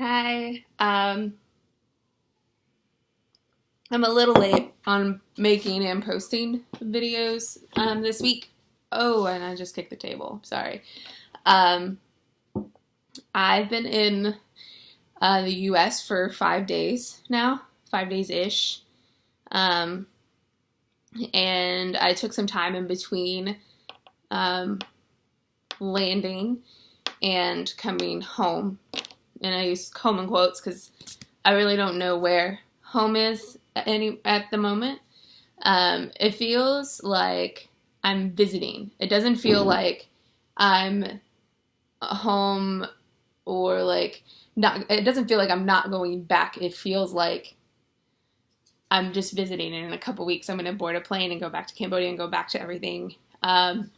Hi. I'm a little late on making and posting videos this week. Oh, and I just kicked the table. Sorry. Um, I've been in the U.S. for 5 days now, 5 days ish, um, and I took some time in between um, landing and coming home. And I use home in quotes because I really don't know where home is at the moment. It feels like I'm visiting. It doesn't feel like I'm home or like not. It doesn't feel like I'm not going back. It feels like I'm just visiting, and in a couple weeks I'm going to board a plane and go back to Cambodia and go back to everything. But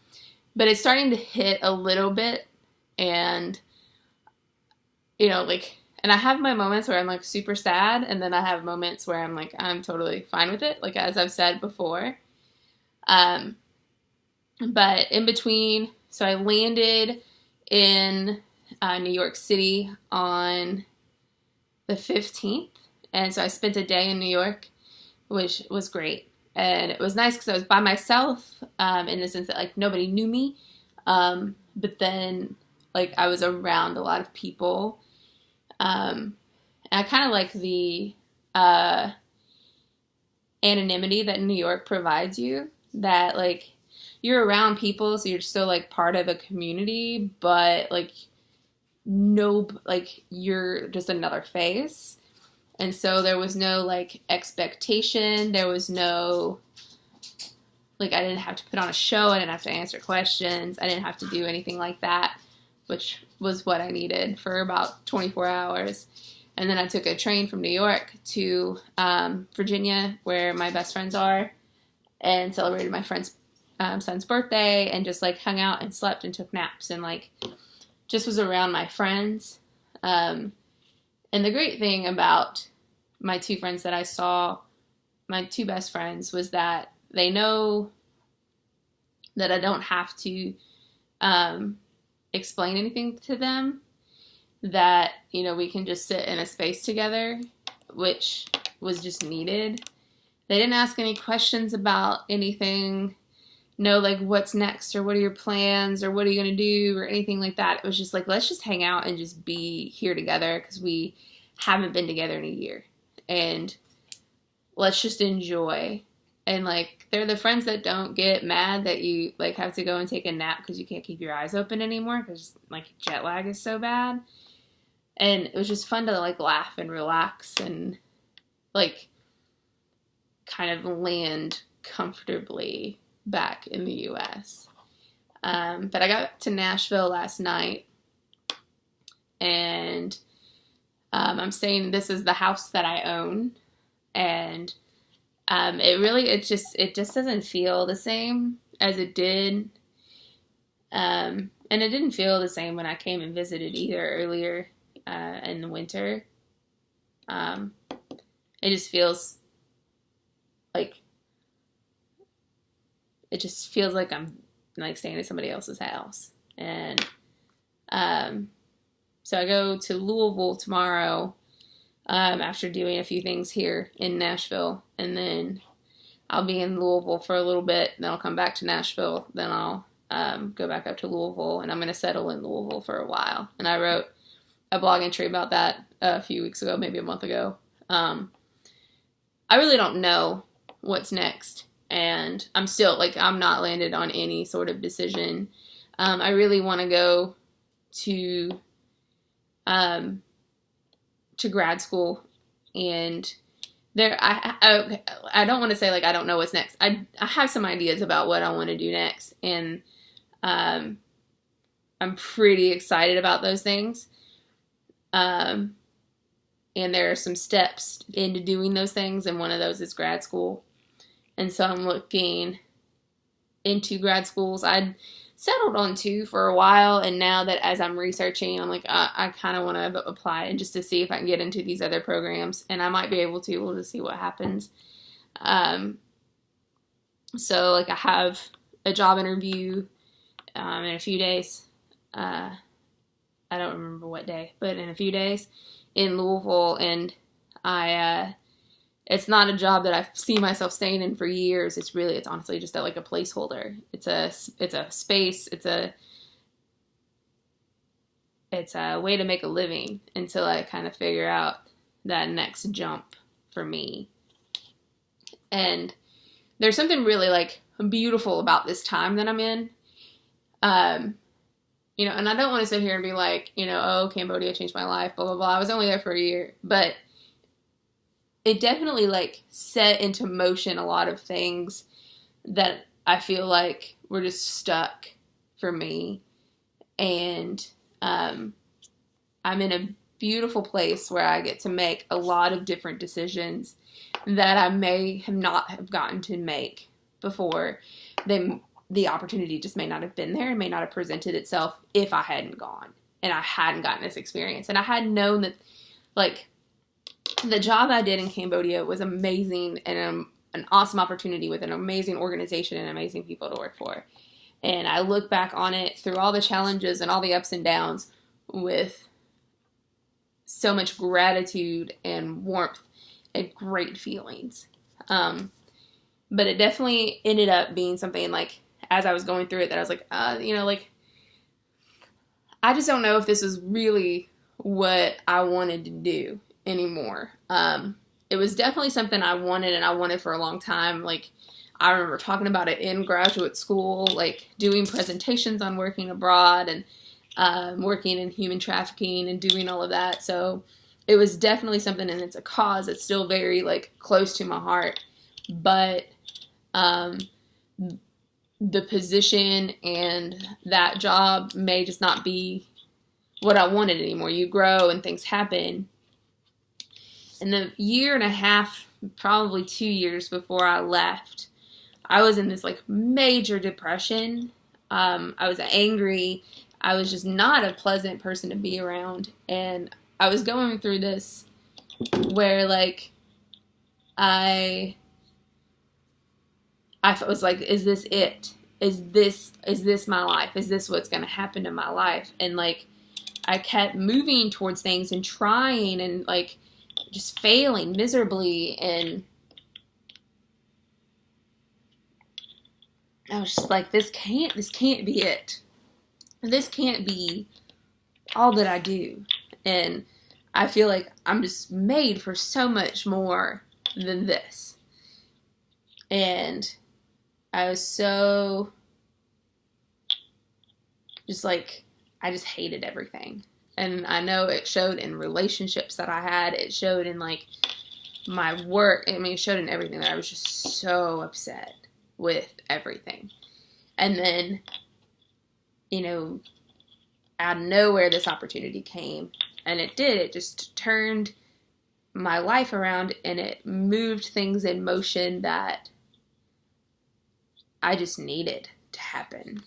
it's starting to hit a little bit, and and I have my moments where I'm like super sad, and then I have moments where I'm like, I'm totally fine with it, like as I've said before. Um, but in between, so I landed in New York City on the 15th, and so I spent a day in New York, which was great. And it was nice because I was by myself, in the sense that like nobody knew me, but then like I was around a lot of people. And I kind of like the anonymity that New York provides you, that like you're around people, so you're still like part of a community, but like no, like you're just another face. And so there was no like expectation. There was no, like, I didn't have to put on a show. I didn't have to answer questions. I didn't have to do anything like that, which was what I needed for about 24 hours. And then I took a train from New York to Virginia, where my best friends are, and celebrated my friend's son's birthday, and just like hung out and slept and took naps and like just was around my friends. And the great thing about my two friends that I saw, my two best friends, was that they know that I don't have to explain anything to them, that, we can just sit in a space together, which was just needed. They didn't ask any questions about anything, no, like, what's next, or what are your plans, or what are you going to do, or anything like that. It was just like, let's just hang out and just be here together, because we haven't been together in a year, and let's just enjoy. And like, they're the friends that don't get mad that you like have to go and take a nap because you can't keep your eyes open anymore because like jet lag is so bad. And it was just fun to like laugh and relax and like kind of land comfortably back in the U.S. But I got to Nashville last night, and I'm saying this is the house that I own, and it just doesn't feel the same as it did. And it didn't feel the same when I came and visited either earlier in the winter. It just feels like I'm like staying at somebody else's house. And so I go to Louisville tomorrow, after doing a few things here in Nashville, and then I'll be in Louisville for a little bit, then I'll come back to Nashville, then I'll go back up to Louisville, and I'm going to settle in Louisville for a while. And I wrote a blog entry about that a few weeks ago, maybe a month ago. I really don't know what's next, and I'm still, like, I'm not landed on any sort of decision. I really want to go to grad school, and I don't want to say like I don't know what's next. I have some ideas about what I want to do next, and I'm pretty excited about those things. And there are some steps into doing those things, and one of those is grad school. And so I'm looking into grad schools. I'd settled on two for a while, and now that as I'm researching, I'm like, I kind of want to apply and just to see if I can get into these other programs, and I might be able to. We'll just see what happens. So like I have a job interview in a few days, I don't remember what day, but in a few days in Louisville, and it's not a job that I see myself staying in for years. It's honestly just like a placeholder. It's a space. It's a way to make a living until I kind of figure out that next jump for me. And there's something really like beautiful about this time that I'm in. And I don't want to sit here and be like, oh, Cambodia changed my life, blah, blah, blah. I was only there for a year, but it definitely like set into motion a lot of things that I feel like were just stuck for me. And I'm in a beautiful place where I get to make a lot of different decisions that I may have not have gotten to make before. The opportunity just may not have been there and may not have presented itself if I hadn't gone and I hadn't gotten this experience. And I had known that, like, the job I did in Cambodia was amazing and an awesome opportunity with an amazing organization and amazing people to work for. And I look back on it through all the challenges and all the ups and downs with so much gratitude and warmth and great feelings. But it definitely ended up being something like, as I was going through it, that I was like, I just don't know if this is really what I wanted to do anymore. It was definitely something I wanted for a long time. Like, I remember talking about it in graduate school, like doing presentations on working abroad and working in human trafficking and doing all of that. So it was definitely something, and it's a cause that's still very like close to my heart. But the position and that job may just not be what I wanted anymore. You grow and things happen. And the year and a half, probably 2 years before I left, I was in this like major depression. I was angry. I was just not a pleasant person to be around. And I was going through this where like I was like, is this it? Is this my life? Is this what's going to happen to my life? And like, I kept moving towards things and trying and like just failing miserably. And I was just like, this can't be it. This can't be all that I do. And I feel like I'm just made for so much more than this. And I was so just like, I just hated everything. And I know it showed in relationships that I had. It showed in like my work. I mean, it showed in everything that I was just so upset with everything. And then, out of nowhere, this opportunity came. And it did. It just turned my life around, and it moved things in motion that I just needed to happen.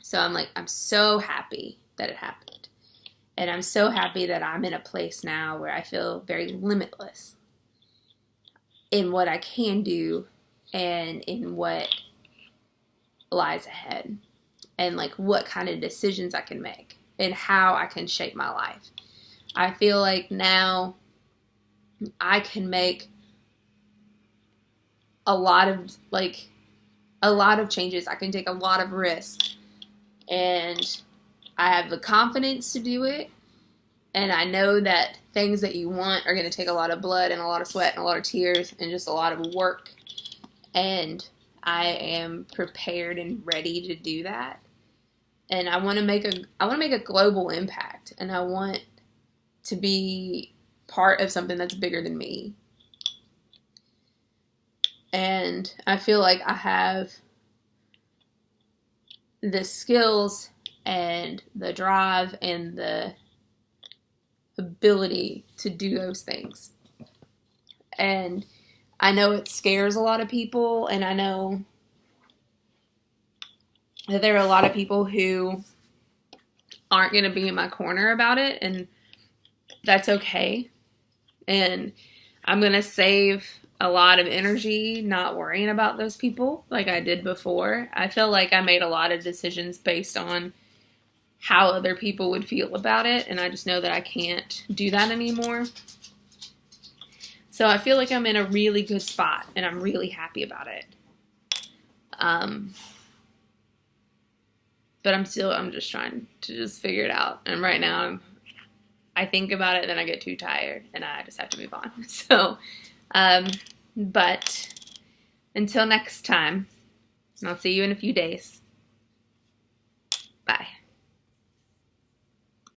So I'm so happy that it happened. And I'm so happy that I'm in a place now where I feel very limitless in what I can do and in what lies ahead. And like what kind of decisions I can make and how I can shape my life. I feel like now I can make a lot of changes. I can take a lot of risks, and I have the confidence to do it. And I know that things that you want are going to take a lot of blood and a lot of sweat and a lot of tears and just a lot of work. And I am prepared and ready to do that. And I want to make a global impact, and I want to be part of something that's bigger than me. And I feel like I have the skills and the drive and the ability to do those things. And I know it scares a lot of people, and I know that there are a lot of people who aren't going to be in my corner about it, and that's okay. And I'm going to save a lot of energy not worrying about those people like I did before. I feel like I made a lot of decisions based on how other people would feel about it, and I just know that I can't do that anymore. So I feel like I'm in a really good spot, and I'm really happy about it. But I'm just trying to just figure it out. And right now, I think about it, then I get too tired, and I just have to move on. So, but until next time, and I'll see you in a few days. Bye.